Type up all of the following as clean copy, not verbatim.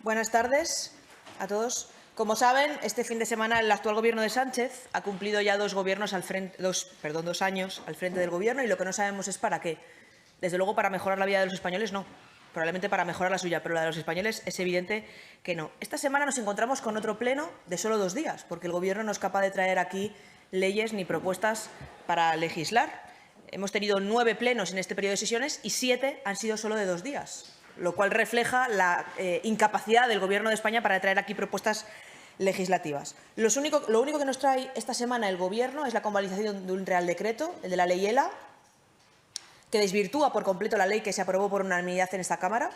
Buenas tardes a todos. Como saben, este fin de semana el actual Gobierno de Sánchez ha cumplido ya dos años al frente del Gobierno y lo que no sabemos es para qué. Desde luego, para mejorar la vida de los españoles, no. Probablemente para mejorar la suya, pero la de los españoles es evidente que no. Esta semana nos encontramos con otro pleno de solo 2 días, porque el Gobierno no es capaz de traer aquí leyes ni propuestas para legislar. Hemos tenido 9 plenos en este periodo de sesiones y 7 han sido solo de 2 días, lo cual refleja la incapacidad del Gobierno de España para traer aquí propuestas legislativas. Lo único que nos trae esta semana el Gobierno es la convalidación de un Real Decreto, el de la Ley ELA, que desvirtúa por completo la ley que se aprobó por unanimidad en esta Cámara,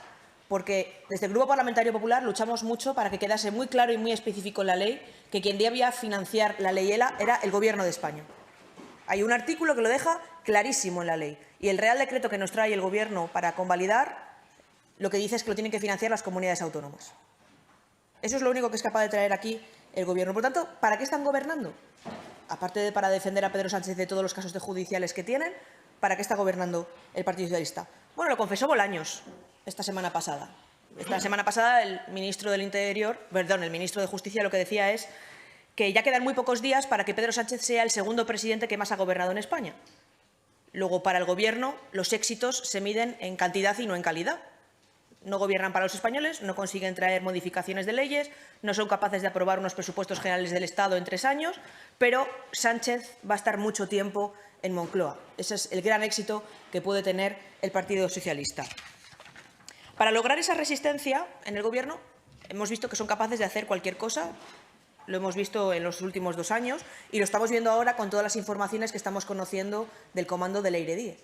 porque desde el Grupo Parlamentario Popular luchamos mucho para que quedase muy claro y muy específico en la ley que quien debía financiar la Ley ELA era el Gobierno de España. Hay un artículo que lo deja clarísimo en la ley y el Real Decreto que nos trae el Gobierno para convalidar lo que dice es que lo tienen que financiar las comunidades autónomas. Eso es lo único que es capaz de traer aquí el Gobierno. Por tanto, ¿para qué están gobernando? Aparte de para defender a Pedro Sánchez de todos los casos judiciales que tienen, ¿para qué está gobernando el Partido Socialista? Bueno, lo confesó Bolaños esta semana pasada. Esta semana pasada el ministro de Justicia lo que decía es que ya quedan muy pocos días para que Pedro Sánchez sea el segundo presidente que más ha gobernado en España. Luego, para el Gobierno, los éxitos se miden en cantidad y no en calidad. No gobiernan para los españoles, no consiguen traer modificaciones de leyes, no son capaces de aprobar unos presupuestos generales del Estado en 3 años, pero Sánchez va a estar mucho tiempo en Moncloa. Ese es el gran éxito que puede tener el Partido Socialista. Para lograr esa resistencia en el Gobierno, hemos visto que son capaces de hacer cualquier cosa. Lo hemos visto en los últimos 2 años y lo estamos viendo ahora con todas las informaciones que estamos conociendo del comando de Leire Díez.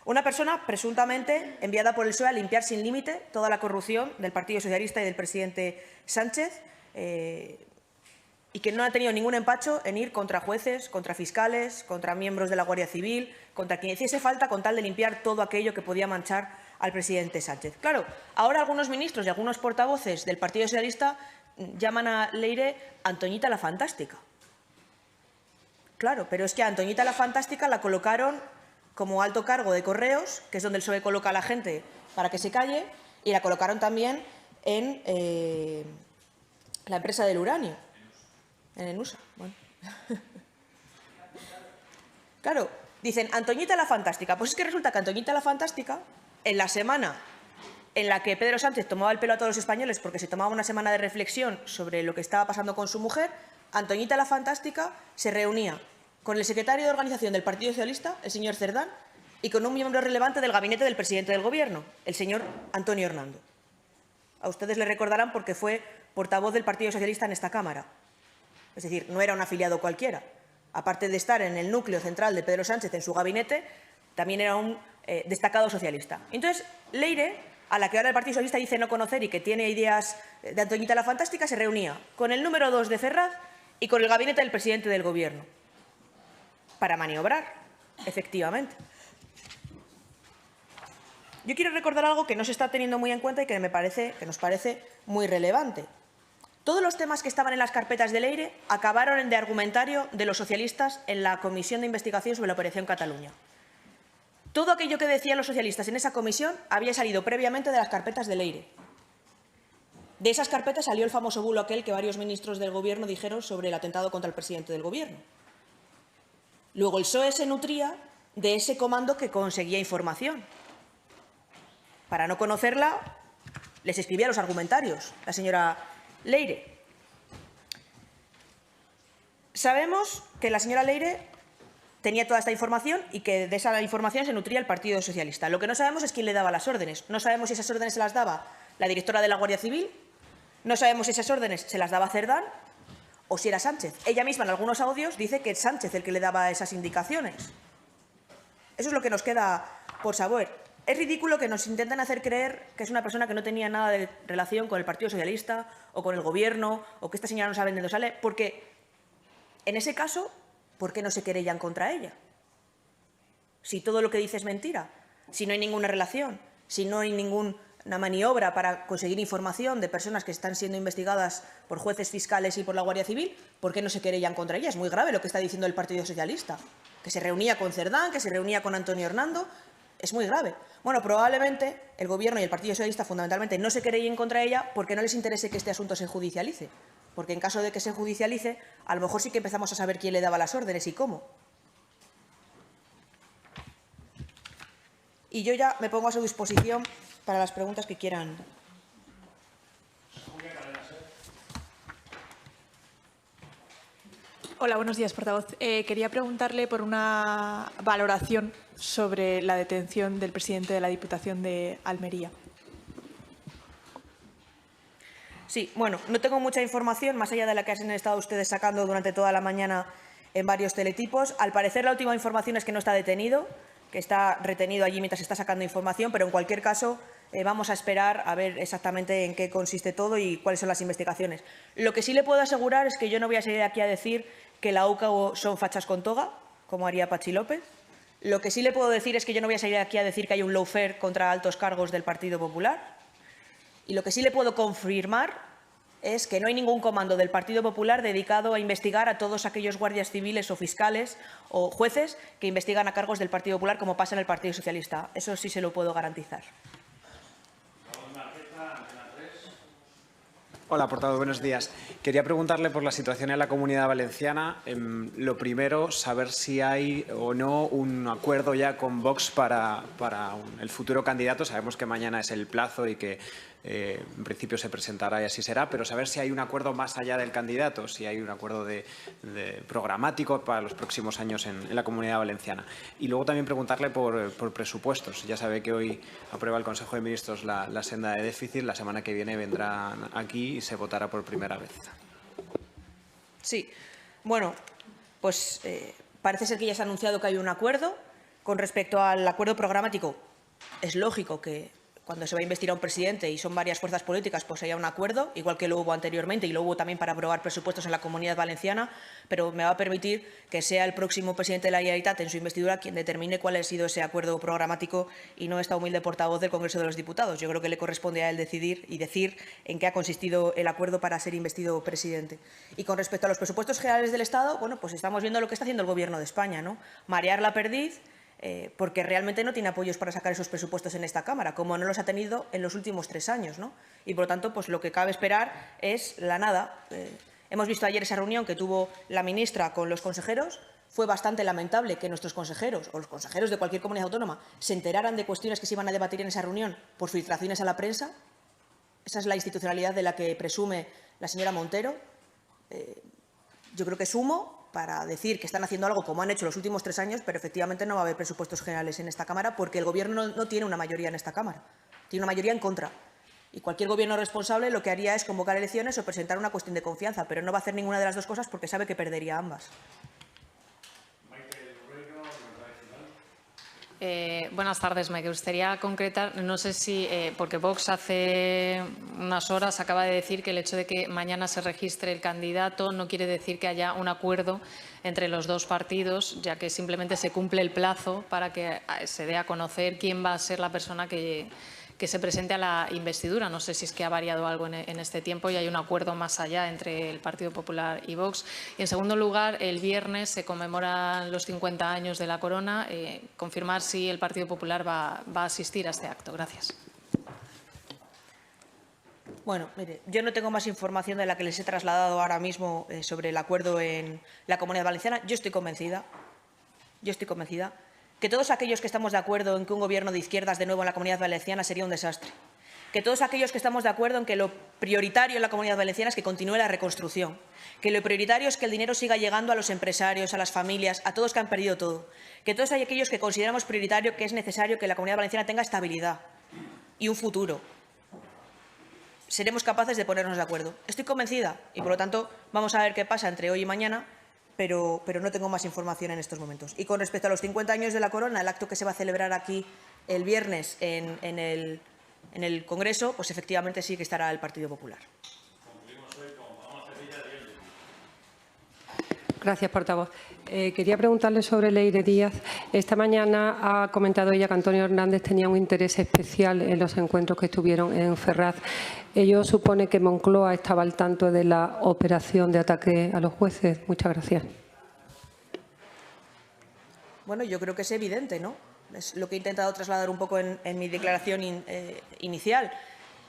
Una persona presuntamente enviada por el PSOE a limpiar sin límite toda la corrupción del Partido Socialista y del presidente Sánchez y que no ha tenido ningún empacho en ir contra jueces, contra fiscales, contra miembros de la Guardia Civil, contra quien hiciese falta con tal de limpiar todo aquello que podía manchar al presidente Sánchez. Claro, ahora algunos ministros y algunos portavoces del Partido Socialista llaman a Leire Antoñita la Fantástica. Claro, pero es que a Antoñita la Fantástica la colocaron como alto cargo de Correos, que es donde el PSOE coloca a la gente para que se calle, y la colocaron también en la empresa del uranio, en ENUSA. Bueno. Claro, dicen Antoñita la Fantástica. Pues es que resulta que Antoñita la Fantástica, en la semana en la que Pedro Sánchez tomaba el pelo a todos los españoles porque se tomaba una semana de reflexión sobre lo que estaba pasando con su mujer, Antoñita la Fantástica se reunía con el secretario de Organización del Partido Socialista, el señor Cerdán, y con un miembro relevante del gabinete del presidente del Gobierno, el señor Antonio Hernando. A ustedes le recordarán porque fue portavoz del Partido Socialista en esta Cámara. Es decir, no era un afiliado cualquiera. Aparte de estar en el núcleo central de Pedro Sánchez en su gabinete, también era un destacado socialista. Entonces, Leire, a la que ahora el Partido Socialista dice no conocer y que tiene ideas de Antoñita la Fantástica, se reunía con el número 2 de Ferraz y con el gabinete del presidente del Gobierno para maniobrar, efectivamente. Yo quiero recordar algo que no se está teniendo muy en cuenta y que nos parece muy relevante. Todos los temas que estaban en las carpetas de Leire acabaron en de argumentario de los socialistas en la Comisión de Investigación sobre la Operación Cataluña. Todo aquello que decían los socialistas en esa comisión había salido previamente de las carpetas de Leire. De esas carpetas salió el famoso bulo aquel que varios ministros del Gobierno dijeron sobre el atentado contra el presidente del Gobierno. Luego el PSOE se nutría de ese comando que conseguía información. Para no conocerla, les escribía los argumentarios la señora Leire. Sabemos que la señora Leire tenía toda esta información y que de esa información se nutría el Partido Socialista. Lo que no sabemos es quién le daba las órdenes. No sabemos si esas órdenes se las daba la directora de la Guardia Civil, no sabemos si esas órdenes se las daba Cerdán o si era Sánchez. Ella misma en algunos audios dice que es Sánchez el que le daba esas indicaciones. Eso es lo que nos queda por saber. Es ridículo que nos intenten hacer creer que es una persona que no tenía nada de relación con el Partido Socialista o con el Gobierno o que esta señora no sabe de dónde sale, porque en ese caso, ¿por qué no se querellan contra ella? Si todo lo que dice es mentira, si no hay ninguna relación, si no hay ninguna maniobra para conseguir información de personas que están siendo investigadas por jueces fiscales y por la Guardia Civil, ¿por qué no se querellan contra ella? Es muy grave lo que está diciendo el Partido Socialista, que se reunía con Cerdán, que se reunía con Antonio Hernando. es muy grave. Bueno, probablemente el Gobierno y el Partido Socialista fundamentalmente no se querellen contra ella porque no les interese que este asunto se judicialice. Porque en caso de que se judicialice, a lo mejor sí que empezamos a saber quién le daba las órdenes y cómo. Y yo ya me pongo a su disposición para las preguntas que quieran. Hola, buenos días, portavoz. Quería preguntarle por una valoración sobre la detención del presidente de la Diputación de Almería. Sí, bueno, no tengo mucha información, más allá de la que han estado ustedes sacando durante toda la mañana en varios teletipos. Al parecer, la última información es que no está detenido, que está retenido allí mientras está sacando información, pero en cualquier caso vamos a esperar a ver exactamente en qué consiste todo y cuáles son las investigaciones. Lo que sí le puedo asegurar es que yo no voy a salir aquí a decir que la UCA son fachas con toga, como haría Patxi López. Lo que sí le puedo decir es que yo no voy a salir aquí a decir que hay un lawfare contra altos cargos del Partido Popular. Y lo que sí le puedo confirmar es que no hay ningún comando del Partido Popular dedicado a investigar a todos aquellos guardias civiles o fiscales o jueces que investigan a cargos del Partido Popular, como pasa en el Partido Socialista. Eso sí se lo puedo garantizar. Hola, portavoz, buenos días. Quería preguntarle por la situación en la Comunidad Valenciana. Lo primero, saber si hay o no un acuerdo ya con Vox para el futuro candidato. Sabemos que mañana es el plazo y que en principio se presentará y así será, pero saber si hay un acuerdo más allá del candidato, si hay un acuerdo de programático para los próximos años en la Comunidad Valenciana. Y luego también preguntarle por presupuestos. Ya sabe que hoy aprueba el Consejo de Ministros la senda de déficit. La semana que viene vendrán aquí y se votará por primera vez. Sí. Bueno, pues parece ser que ya se ha anunciado que hay un acuerdo. Con respecto al acuerdo programático, es lógico que cuando se va a investir a un presidente y son varias fuerzas políticas, pues haya un acuerdo, igual que lo hubo anteriormente y lo hubo también para aprobar presupuestos en la Comunidad Valenciana, pero me va a permitir que sea el próximo presidente de la Generalitat en su investidura quien determine cuál ha sido ese acuerdo programático y no esta humilde portavoz del Congreso de los Diputados. Yo creo que le corresponde a él decidir y decir en qué ha consistido el acuerdo para ser investido presidente. Y con respecto a los presupuestos generales del Estado, bueno, pues estamos viendo lo que está haciendo el Gobierno de España, ¿no? Marear la perdiz, porque realmente no tiene apoyos para sacar esos presupuestos en esta Cámara, como no los ha tenido en los últimos 3 años, ¿no? Y, por lo tanto, pues lo que cabe esperar es la nada. Hemos visto ayer esa reunión que tuvo la ministra con los consejeros. Fue bastante lamentable que nuestros consejeros, o los consejeros de cualquier comunidad autónoma, se enteraran de cuestiones que se iban a debatir en esa reunión por filtraciones a la prensa. Esa es la institucionalidad de la que presume la señora Montero. Yo creo que es humo para decir que están haciendo algo como han hecho los últimos 3 años, pero efectivamente no va a haber presupuestos generales en esta Cámara porque el Gobierno no tiene una mayoría en esta Cámara, tiene una mayoría en contra. Y cualquier Gobierno responsable lo que haría es convocar elecciones o presentar una cuestión de confianza, pero no va a hacer ninguna de las dos cosas porque sabe que perdería ambas. Buenas tardes. Me gustaría concretar, no sé si, porque Vox hace unas horas acaba de decir que el hecho de que mañana se registre el candidato no quiere decir que haya un acuerdo entre los dos partidos, ya que simplemente se cumple el plazo para que se dé a conocer quién va a ser la persona que se presente a la investidura. No sé si es que ha variado algo en este tiempo y hay un acuerdo más allá entre el Partido Popular y Vox. Y, en segundo lugar, el viernes se conmemoran los 50 años de la Corona. Confirmar si el Partido Popular va a asistir a este acto. Gracias. Bueno, mire, yo no tengo más información de la que les he trasladado ahora mismo sobre el acuerdo en la Comunidad Valenciana. Yo estoy convencida que todos aquellos que estamos de acuerdo en que un Gobierno de izquierdas de nuevo en la Comunidad Valenciana sería un desastre. Que todos aquellos que estamos de acuerdo en que lo prioritario en la Comunidad Valenciana es que continúe la reconstrucción. Que lo prioritario es que el dinero siga llegando a los empresarios, a las familias, a todos que han perdido todo. Que todos aquellos que consideramos prioritario que es necesario que la Comunidad Valenciana tenga estabilidad y un futuro. Seremos capaces de ponernos de acuerdo. Estoy convencida y, por lo tanto, vamos a ver qué pasa entre hoy y mañana. Pero no tengo más información en estos momentos. Y con respecto a los 50 años de la Corona, el acto que se va a celebrar aquí el viernes en el Congreso, pues efectivamente sí que estará el Partido Popular. Gracias, portavoz. Quería preguntarle sobre Leire Díaz. Esta mañana ha comentado ella que Antonio Hernández tenía un interés especial en los encuentros que estuvieron en Ferraz. ¿Ello supone que Moncloa estaba al tanto de la operación de ataque a los jueces? Muchas gracias. Bueno, yo creo que es evidente, ¿no? es lo que he intentado trasladar un poco en mi declaración inicial.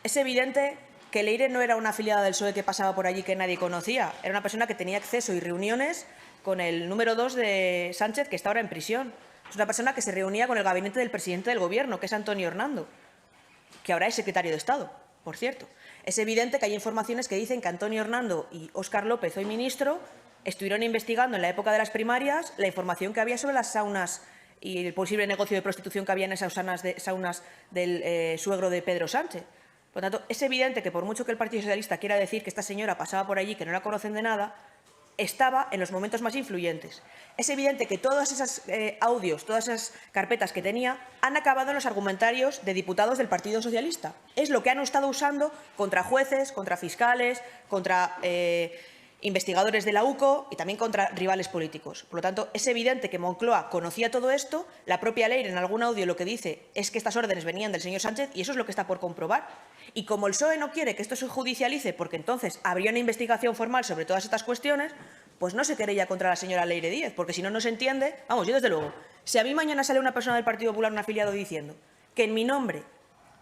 Es evidente que Leire no era una afiliada del PSOE que pasaba por allí que nadie conocía. Era una persona que tenía acceso y reuniones con el número 2 de Sánchez, que está ahora en prisión. Es una persona que se reunía con el gabinete del presidente del Gobierno, que es Antonio Hernando, que ahora es secretario de Estado, por cierto. Es evidente que hay informaciones que dicen que Antonio Hernando y Óscar López, hoy ministro, estuvieron investigando en la época de las primarias la información que había sobre las saunas y el posible negocio de prostitución que había en esas saunas del suegro de Pedro Sánchez. Por lo tanto, es evidente que por mucho que el Partido Socialista quiera decir que esta señora pasaba por allí, que no la conocen de nada, estaba en los momentos más influyentes. Es evidente que todos esos audios, todas esas carpetas que tenía, han acabado en los argumentarios de diputados del Partido Socialista. Es lo que han estado usando contra jueces, contra fiscales, contra investigadores de la UCO y también contra rivales políticos. Por lo tanto, es evidente que Moncloa conocía todo esto. La propia Leire, en algún audio, lo que dice es que estas órdenes venían del señor Sánchez y eso es lo que está por comprobar. Y como el PSOE no quiere que esto se judicialice, porque entonces habría una investigación formal sobre todas estas cuestiones, pues no se querella contra la señora Leire Díez, porque si no, no se entiende. Vamos, yo desde luego, si a mí mañana sale una persona del Partido Popular, un afiliado, diciendo que en mi nombre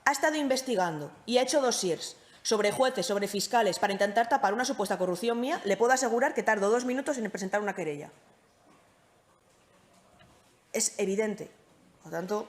ha estado investigando y ha hecho dossiers sobre jueces, sobre fiscales, para intentar tapar una supuesta corrupción mía, le puedo asegurar que tardo 2 minutos en presentar una querella. Es evidente. Por lo tanto,